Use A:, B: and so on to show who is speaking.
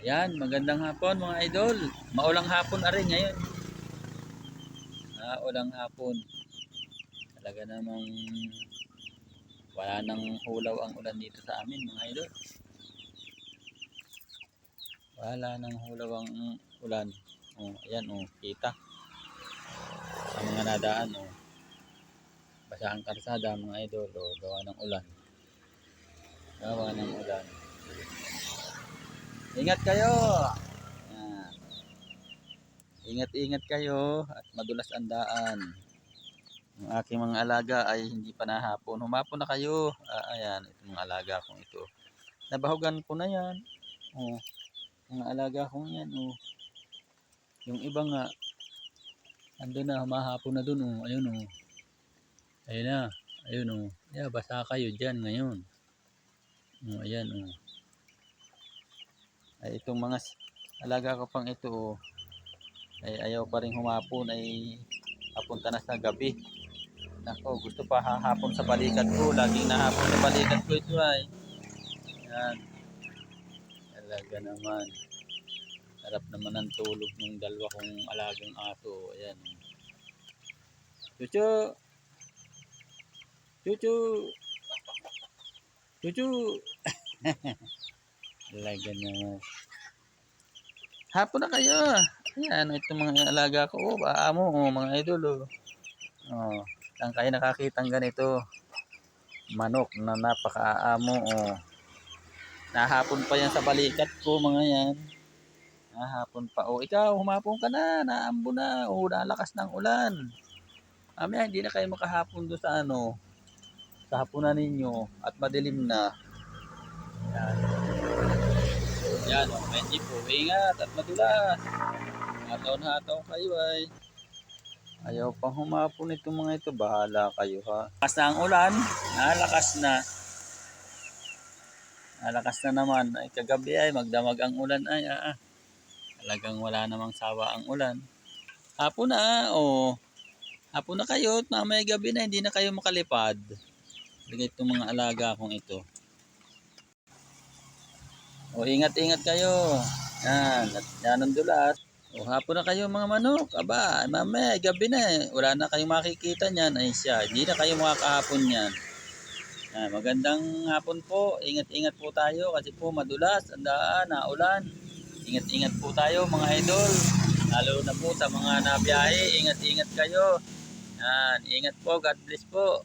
A: Yan, magandang hapon mga idol. Maulang hapon na rin ngayon. Ulang hapon. Talaga namang wala nang hulaw ang ulan dito sa amin mga idol. Wala nang hulaw ang ulan. Oh, ayan oh, kita. Sa mga nadaan oh. Basa ang karsada mga idol, oh, gawa ng ulan. Gawa ng ulan. Ingat kayo. Yan. Ingat-ingat kayo at madulas ang daan. Ang aking mga alaga ay hindi pa nahapon. Humapon na kayo. Ayan, itong mga alaga kong ito. Nabahugan ko na yan. Oh, mga alaga kong yan. Oh. Yung iba nga, ando na, humahapon na dun. Oh. Ayun oh. Ayun na. Ayun oh. Yeah, basa kayo dyan ngayon. Oh, ayan oh. Ay, itong mga alaga ko pang ito oh, ay ayaw pa rin humapon. Ay papunta na sa gabi. Nako, gusto pa hahapon sa balikat ko. Laging nahapon sa balikat ko ito ay. Yan. Talaga naman. Sarap naman ang tulog ng dalawa kong alagang aso. Ayan. Chuchu! Chuchu! Chuchu! Talaga naman. Hapon na kayo. Ayan, itong mga alaga ko. Oh, baamo, oh, mga idol. Oh. Oh, saan kayo nakakitang ganito? Manok na napakaamo. Oh. Nahapon pa yan sa balikat ko mga yan. Nahapon pa. O ikaw, humapon ka na. Naambo na. O nalakas ng ulan. Mamaya hindi na kayo makahapon doon sa ano. Sa hapunan ninyo. At madilim na. Yan. Yan. O, medyo po. Ingat at madulas. Hataw-hataw kayo ay. Ayaw pang humapon itong mga ito. Bahala kayo ha. Lakas na ang ulan. Nalakas na. Nalakas na naman. Ay kagabi ay magdamag ang ulan ay. Talagang wala namang sawa ang ulan. Hapon na, oh. Hapon na kayo at mamaya gabi na hindi na kayo makalipad. Ligay itong mga alaga kong ito. O ingat-ingat kayo. Yan, at yan ang dulas. O hapon na kayo mga manok. Aba, mamaya gabi na eh. Wala na kayong makikita niyan. Ay siya, hindi na kayo makakahapon niyan. Yan, magandang hapon po. Ingat-ingat po tayo kasi po madulas, ang daan, naulan. Ingat-ingat po tayo mga idol. Lalo na po sa mga nabiyahe, ingat-ingat kayo. Yan, ingat po. God bless po.